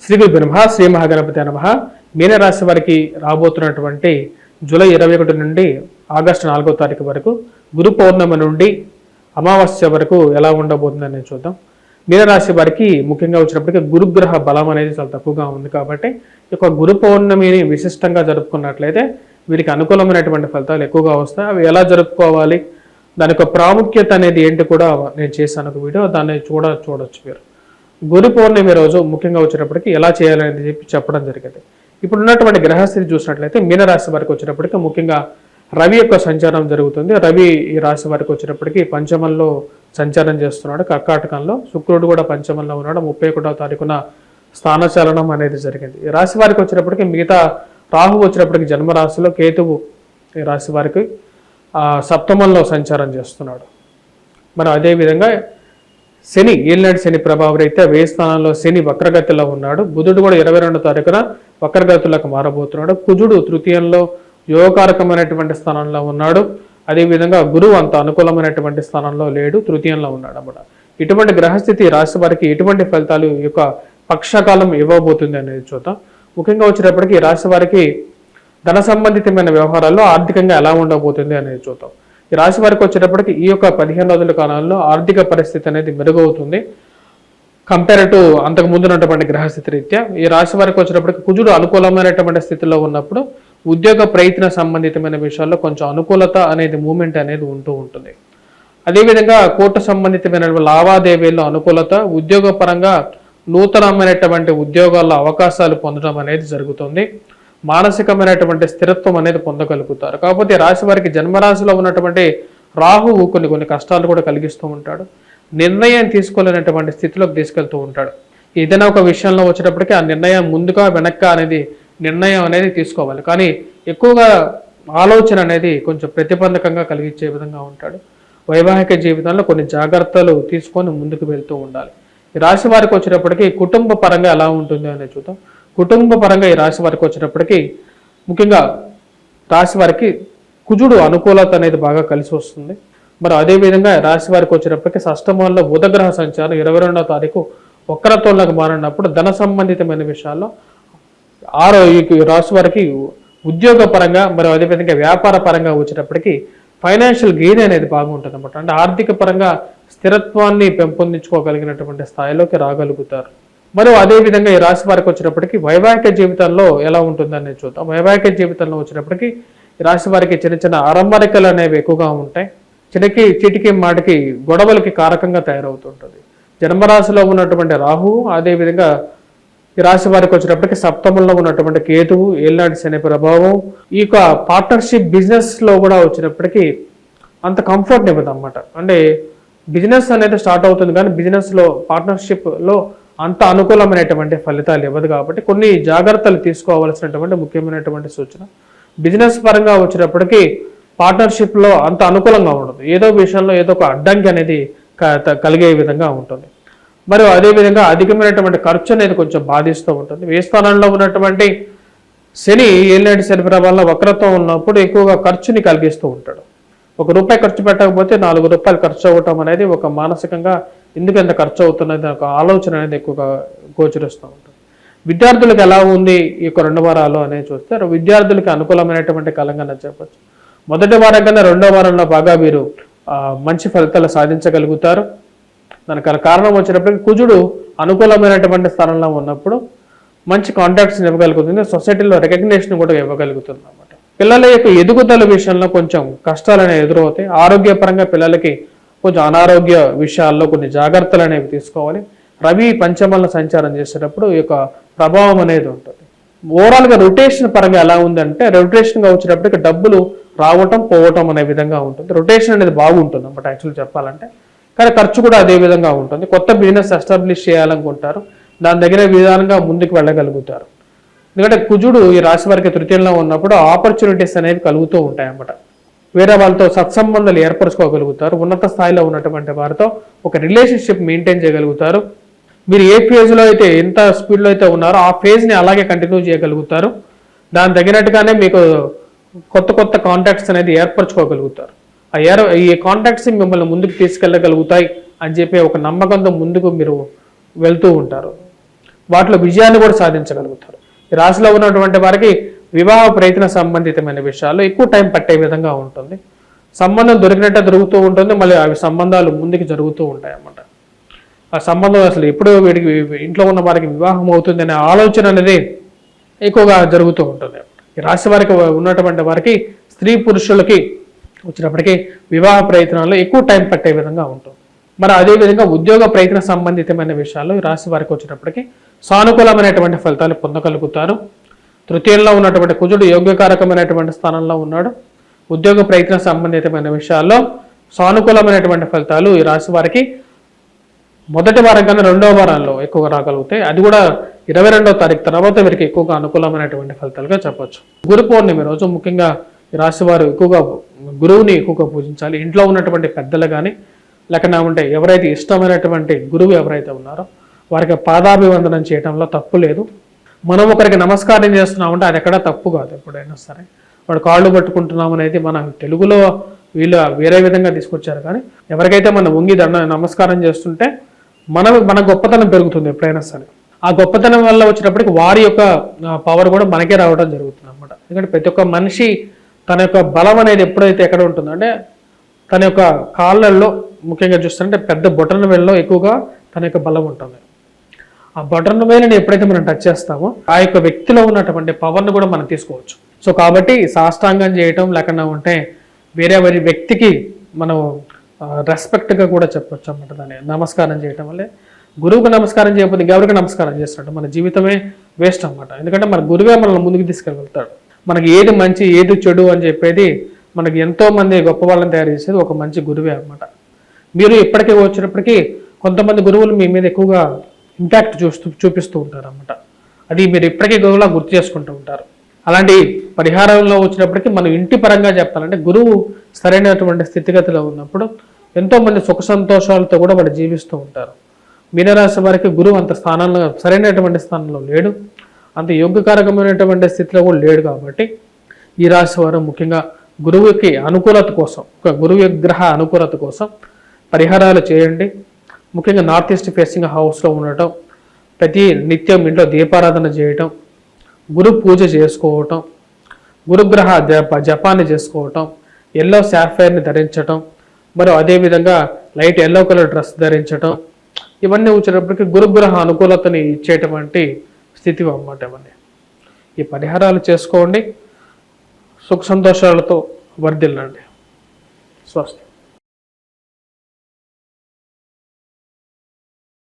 శ్రీ గురు బ్రహ్మ శ్రీ మహాగణపతి నమః. మీనరాశి వారికి రాబోతున్నటువంటి జూలై 21 నుండి ఆగస్టు 4వ తారీఖు వరకు గురు పౌర్ణమి నుండి అమావాస్య వరకు ఎలా ఉండబోతుందని చూద్దాం. మీనరాశి వారికి ముఖ్యంగా వచ్చినప్పటికీ గురుగ్రహ బలం అనేది చాలా తక్కువగా ఉంది కాబట్టి ఈ యొక్క గురు పౌర్ణమిని విశిష్టంగా జరుపుకున్నట్లయితే వీరికి అనుకూలమైనటువంటి ఫలితాలు ఎక్కువగా వస్తాయి. అవి ఎలా జరుపుకోవాలి, దాని యొక్క ప్రాముఖ్యత అనేది ఏంటి కూడా నేను చేశాను ఒక వీడియో, దాన్ని చూడొచ్చు మీరు. గురు పౌర్ణమి రోజు ముఖ్యంగా వచ్చేటప్పటికి ఎలా చేయాలనేది చెప్పడం జరిగింది. ఇప్పుడు ఉన్నటువంటి గ్రహస్థితి చూసినట్లయితే మీనరాశి వారికి వచ్చేటప్పటికి ముఖ్యంగా రవి యొక్క సంచారం జరుగుతుంది. రవి ఈ రాశి వారికి వచ్చేటప్పటికి పంచమంలో సంచారం చేస్తున్నాడు, కర్కాటకంలో. శుక్రుడు కూడా పంచమంలో ఉన్నాడు. 31వ తారీఖున స్థానచలనం అనేది జరిగింది. ఈ రాశి వారికి వచ్చేటప్పటికి మిగతా రాహు వచ్చేటప్పటికి జన్మరాశిలో, కేతువు ఈ రాశి వారికి సప్తమంలో సంచారం చేస్తున్నాడు. మరి అదేవిధంగా శని, ఏలినాటి శని ప్రభావం రీత్యా 1000 స్థానంలో శని వక్రగతిలో ఉన్నాడు. బుధుడు కూడా 22వ తారీఖున వక్రగతులకు మారబోతున్నాడు. కుజుడు తృతీయంలో యోగకారకమైనటువంటి స్థానంలో ఉన్నాడు. అదేవిధంగా గురువు అంత అనుకూలమైనటువంటి స్థానంలో లేడు, తృతీయంలో ఉన్నాడు అన్నమాట. ఇటువంటి గ్రహస్థితి రాశి వారికి ఎటువంటి ఫలితాలు ఈ యొక్క పక్షకాలం ఇవ్వబోతుంది అనేది చూద్దాం. ముఖ్యంగా వచ్చేటప్పటికి రాశి వారికి ధన సంబంధితమైన వ్యవహారాల్లో ఆర్థికంగా ఎలా ఉండబోతుంది అనేది చూద్దాం. ఈ రాశి వారికి వచ్చేటప్పటికి ఈ యొక్క 15 రోజుల కాలంలో ఆర్థిక పరిస్థితి అనేది మెరుగవుతుంది కంపేర్ టు అంతకు ముందు ఉన్నటువంటి గ్రహస్థితి రీత్యా. ఈ రాశి వారికి వచ్చేటప్పటికి కుజుడు అనుకూలమైనటువంటి స్థితిలో ఉన్నప్పుడు ఉద్యోగ ప్రయత్న సంబంధితమైన విషయాల్లో కొంచెం అనుకూలత అనేది మూమెంట్ అనేది ఉంటూ ఉంటుంది. అదేవిధంగా కోర్టు సంబంధితమైన లావాదేవీల్లో అనుకూలత, ఉద్యోగపరంగా నూతనమైనటువంటి ఉద్యోగాల్లో అవకాశాలు పొందడం అనేది జరుగుతుంది. మానసికమైనటువంటి స్థిరత్వం అనేది పొందగలుగుతారు. కాకపోతే రాశి వారికి జన్మరాశిలో ఉన్నటువంటి రాహువు కొన్ని కష్టాలు కూడా కలిగిస్తూ ఉంటాడు. నిర్ణయం తీసుకోలేనటువంటి స్థితిలోకి తీసుకెళ్తూ ఉంటాడు. ఏదైనా ఒక విషయంలో వచ్చేటప్పటికీ ఆ నిర్ణయం ముందుగా వెనక్క అనేది నిర్ణయం అనేది తీసుకోవాలి, కానీ ఎక్కువగా ఆలోచన అనేది కొంచెం ప్రతిబంధకంగా కలిగించే విధంగా ఉంటాడు. వైవాహిక జీవితంలో కొన్ని జాగ్రత్తలు తీసుకొని ముందుకు వెళ్తూ ఉండాలి. ఈ రాశి వారికి వచ్చేటప్పటికి కుటుంబ పరంగా ఎలా ఉంటుంది అనేది చూద్దాం. కుటుంబ పరంగా ఈ రాశి వారికి వచ్చేటప్పటికి ముఖ్యంగా రాశి వారికి కుజుడు అనుకూలత అనేది బాగా కలిసి వస్తుంది. మరి అదేవిధంగా రాశి వారికి వచ్చేటప్పటికి షష్టమంలో బుధగ్రహ సంచారం 22వ తారీఖు వక్రత్వంలోకి మారినప్పుడు ధన సంబంధితమైన విషయాల్లో ఈ రాశి వారికి ఉద్యోగ పరంగా మరియు అదేవిధంగా వ్యాపార పరంగా వచ్చేటప్పటికి ఫైనాన్షియల్ గెయిన్ అనేది బాగుంటుంది అన్నమాట. అంటే ఆర్థిక పరంగా స్థిరత్వాన్ని పెంపొందించుకోగలిగినటువంటి స్థాయిలోకి రాగలుగుతారు. మరియు అదేవిధంగా ఈ రాశి వారికి వచ్చినప్పటికీ వైవాహిక జీవితంలో ఎలా ఉంటుందని చూద్దాం. వైవాహిక జీవితంలో వచ్చినప్పటికీ ఈ రాశి వారికి చిన్న అరమరికలు అనేవి ఎక్కువగా ఉంటాయి. చీటికి మాటికి గొడవలకి కారకంగా తయారవుతుంటుంది. జన్మరాశిలో ఉన్నటువంటి రాహువు, అదేవిధంగా ఈ రాశి వారికి వచ్చినప్పటికీ సప్తమంలో ఉన్నటువంటి కేతువు, ఏలినాటి శని ప్రభావం ఈ యొక్క పార్ట్నర్షిప్ బిజినెస్లో కూడా వచ్చినప్పటికీ అంత కంఫర్ట్ ఇవ్వదు అన్నమాట. అంటే బిజినెస్ అనేది స్టార్ట్ అవుతుంది కానీ బిజినెస్లో పార్ట్నర్షిప్లో అంత అనుకూలమైనటువంటి ఫలితాలు ఇవ్వదు. కాబట్టి కొన్ని జాగ్రత్తలు తీసుకోవాల్సినటువంటి ముఖ్యమైనటువంటి సూచన. బిజినెస్ పరంగా వచ్చినప్పటికీ పార్ట్నర్షిప్లో అంత అనుకూలంగా ఉండదు. ఏదో విషయంలో ఏదో ఒక అడ్డంకి అనేది కలిగే విధంగా ఉంటుంది. మరియు అదేవిధంగా అధికమైనటువంటి ఖర్చు అనేది కొంచెం బాధిస్తూ ఉంటుంది. ఏ స్థానంలో ఉన్నటువంటి శని, ఏలినాటి శని ప్రభావంలో వక్రత్వం ఉన్నప్పుడు ఎక్కువగా ఖర్చుని కలిగిస్తూ ఉంటాడు. ₹1 ఖర్చు పెట్టకపోతే ₹4 ఖర్చు అవ్వటం అనేది ఒక మానసికంగా ఎందుకు ఎంత ఖర్చు అవుతున్నది ఒక ఆలోచన అనేది ఎక్కువగా గోచరిస్తూ ఉంటుంది. విద్యార్థులకు ఎలా ఉంది ఈ యొక్క 2 వారాలు అనేది చూస్తే విద్యార్థులకి అనుకూలమైనటువంటి కాలంగా చెప్పచ్చు. మొదటి వారం కన్నా 2వ వారంలో బాగా వీరు మంచి ఫలితాలు సాధించగలుగుతారు. దానికి కారణం వచ్చినప్పటికీ కుజుడు అనుకూలమైనటువంటి స్థానంలో ఉన్నప్పుడు మంచి కాంటాక్ట్స్ని ఇవ్వగలుగుతుంది. సొసైటీలో రికగ్నిషన్ కూడా ఇవ్వగలుగుతుంది అన్నమాట. పిల్లల యొక్క ఎదుగుదల విషయంలో కొంచెం కష్టాలు అనేవి ఎదురవుతాయి. ఆరోగ్యపరంగా పిల్లలకి కొంచెం అనారోగ్య విషయాల్లో కొన్ని జాగ్రత్తలు అనేవి తీసుకోవాలి. రవి పంచమంలో సంచారం చేసేటప్పుడు ఈ యొక్క ప్రభావం అనేది ఉంటుంది. ఓవరాల్గా రొటేషన్ పరంగా ఎలా ఉందంటే రొటేషన్గా వచ్చేటప్పటికి డబ్బులు రావటం పోవటం అనే విధంగా ఉంటుంది. రొటేషన్ అనేది బాగుంటుంది అన్నమాట యాక్చువల్ చెప్పాలంటే. కానీ ఖర్చు కూడా అదే విధంగా ఉంటుంది. కొత్త బిజినెస్ ఎస్టాబ్లిష్ చేయాలనుకుంటారు, దాని దగ్గర విధానంగా ముందుకు వెళ్ళగలుగుతారు. ఎందుకంటే కుజుడు ఈ రాశి వారికి తృతీయంలో ఉన్నప్పుడు ఆపర్చునిటీస్ అనేవి కలుగుతూ ఉంటాయి అన్నమాట. వేరే వాళ్ళతో సత్సంబంధాలు ఏర్పరచుకోగలుగుతారు. ఉన్నత స్థాయిలో ఉన్నటువంటి వారితో ఒక రిలేషన్షిప్ మెయింటైన్ చేయగలుగుతారు. మీరు ఏ ఫేజ్లో అయితే ఎంత స్పీడ్లో అయితే ఉన్నారో ఆ ఫేజ్ని అలాగే కంటిన్యూ చేయగలుగుతారు. దాని తగినట్టుగానే మీకు కొత్త కాంటాక్ట్స్ అనేది ఏర్పరచుకోగలుగుతారు. ఈ కాంటాక్ట్స్ మిమ్మల్ని ముందుకు తీసుకెళ్ళగలుగుతాయి అని చెప్పి ఒక నమ్మకంతో ముందుకు మీరు వెళ్తూ ఉంటారు. వాటిలో విజయాన్ని కూడా సాధించగలుగుతారు. ఈ రాశిలో ఉన్నటువంటి వారికి వివాహ ప్రయత్న సంబంధితమైన విషయాల్లో ఎక్కువ టైం పట్టే విధంగా ఉంటుంది. సంబంధం దొరికినట్టే దొరుకుతూ ఉంటుంది, మళ్ళీ అవి సంబంధాలు ముందుకు జరుగుతూ ఉంటాయి అన్నమాట. ఆ సంబంధం అసలు ఎప్పుడు వీడికి ఇంట్లో ఉన్న వారికి వివాహం అవుతుంది అనే ఆలోచన అనేది ఎక్కువగా జరుగుతూ ఉంటుంది. ఈ రాశి వారికి ఉన్నటువంటి వారికి స్త్రీ పురుషులకి వచ్చినప్పటికీ వివాహ ప్రయత్నాల్లో ఎక్కువ టైం పట్టే విధంగా ఉంటుంది. మరి అదేవిధంగా ఉద్యోగ ప్రయత్న సంబంధితమైన విషయాల్లో ఈ రాశి వారికి వచ్చినప్పటికీ సానుకూలమైనటువంటి ఫలితాలు పొందగలుగుతారు. తృతీయంలో ఉన్నటువంటి కుజుడు యోగ్యకారకమైనటువంటి స్థానంలో ఉన్నాడు. ఉద్యోగ ప్రయత్న సంబంధితమైన విషయాల్లో సానుకూలమైనటువంటి ఫలితాలు ఈ రాశి వారికి మొదటి వారం కన్నా రెండవ వారాల్లో ఎక్కువగా రాగలుగుతాయి. అది కూడా 22వ తారీఖు తర్వాత వీరికి ఎక్కువగా అనుకూలమైనటువంటి ఫలితాలుగా చెప్పొచ్చు. గురు పౌర్ణమి రోజు ముఖ్యంగా ఈ రాశి వారు ఎక్కువగా గురువుని ఎక్కువగా పూజించాలి. ఇంట్లో ఉన్నటువంటి పెద్దలు కానీ లేకుండా ఉంటే ఎవరైతే ఇష్టమైనటువంటి గురువు ఎవరైతే ఉన్నారో వారికి పాదాభివందనం చేయడంలో తప్పు లేదు. మనం ఒకరికి నమస్కారం చేస్తున్నామంటే అది ఎక్కడా తప్పు కాదు. ఎప్పుడైనా సరే వాడు కాళ్ళు పట్టుకుంటున్నాం అనేది మన తెలుగులో వీళ్ళు వేరే విధంగా తీసుకొచ్చారు. కానీ ఎవరికైతే మనం వంగి నమస్కారం చేస్తుంటే మన గొప్పతనం పెరుగుతుంది ఎప్పుడైనా సరే. ఆ గొప్పతనం వల్ల వచ్చినప్పటికీ వారి యొక్క పవర్ కూడా మనకే రావడం జరుగుతుంది అన్నమాట. ఎందుకంటే ప్రతి ఒక్క మనిషి తన యొక్క బలం అనేది ఎప్పుడైతే ఎక్కడ ఉంటుందో అంటే తన యొక్క కాళ్ళల్లో ముఖ్యంగా చూస్తుంటే పెద్ద బొటన వేళ్ళలో ఎక్కువగా తన యొక్క బలం ఉంటుంది. ఆ బటన్ వేలని ఎప్పుడైతే మనం టచ్ చేస్తామో ఆ యొక్క వ్యక్తిలో ఉన్నటువంటి పవర్ను కూడా మనం తీసుకోవచ్చు. సో కాబట్టి సాష్టాంగం చేయటం లేకుండా ఉంటే వేరే వ్యక్తికి మనం రెస్పెక్ట్గా కూడా చెప్పొచ్చు అన్నమాట. దాన్ని నమస్కారం చేయటం వల్లే గురువుకు నమస్కారం చేయకపోతే ఎవరికి నమస్కారం చేస్తున్నట్టు మన జీవితమే వేస్ట్ అన్నమాట. ఎందుకంటే మన గురువే మనల్ని ముందుకు తీసుకెళ్తాడు. మనకి ఏది మంచి ఏది చెడు అని చెప్పేది మనకి ఎంతో మంది గొప్ప వాళ్ళని తయారు చేసేది ఒక మంచి గురువే అన్నమాట. మీరు ఇప్పటికీ వచ్చినప్పటికీ కొంతమంది గురువులు మీ మీద ఎక్కువగా ఇంపాక్ట్ చూపిస్తూ ఉంటారు అన్నమాట. అది మీరు ఇప్పటికీ గురువులా గుర్తు చేసుకుంటూ ఉంటారు. అలాంటి పరిహారంలో వచ్చినప్పటికీ మనం ఇంటి పరంగా చెప్పాలంటే గురువు సరైనటువంటి స్థితిగతిలో ఉన్నప్పుడు ఎంతోమంది సుఖ సంతోషాలతో కూడా వాళ్ళు జీవిస్తూ ఉంటారు. మీనరాశి వారికి గురువు అంత స్థానంలో సరైనటువంటి స్థానంలో లేడు, అంత యోగ్యకారకమైనటువంటి స్థితిలో కూడా లేడు. కాబట్టి ఈ రాశి వారు ముఖ్యంగా గురువుకి అనుకూలత కోసం, గురువు గ్రహ అనుకూలత కోసం పరిహారాలు చేయండి. ముఖ్యంగా నార్త్ ఈస్ట్ ఫేసింగ్ హౌస్లో ఉండటం, ప్రతి నిత్యం ఇంట్లో దీపారాధన చేయటం, గురు పూజ చేసుకోవటం, గురుగ్రహ జపాన్ని చేసుకోవటం, ఎల్లో సాఫైర్ని ధరించటం, మరి అదేవిధంగా లైట్ ఎల్లో కలర్ డ్రెస్ ధరించటం, ఇవన్నీ వచ్చేటప్పటికి గురుగ్రహ అనుకూలతని ఇచ్చేటువంటి స్థితి అన్నమాట. ఇవన్నీ ఈ పరిహారాలు చేసుకోండి, సుఖ సంతోషాలతో వర్ధిల్లండి. స్వస్తి.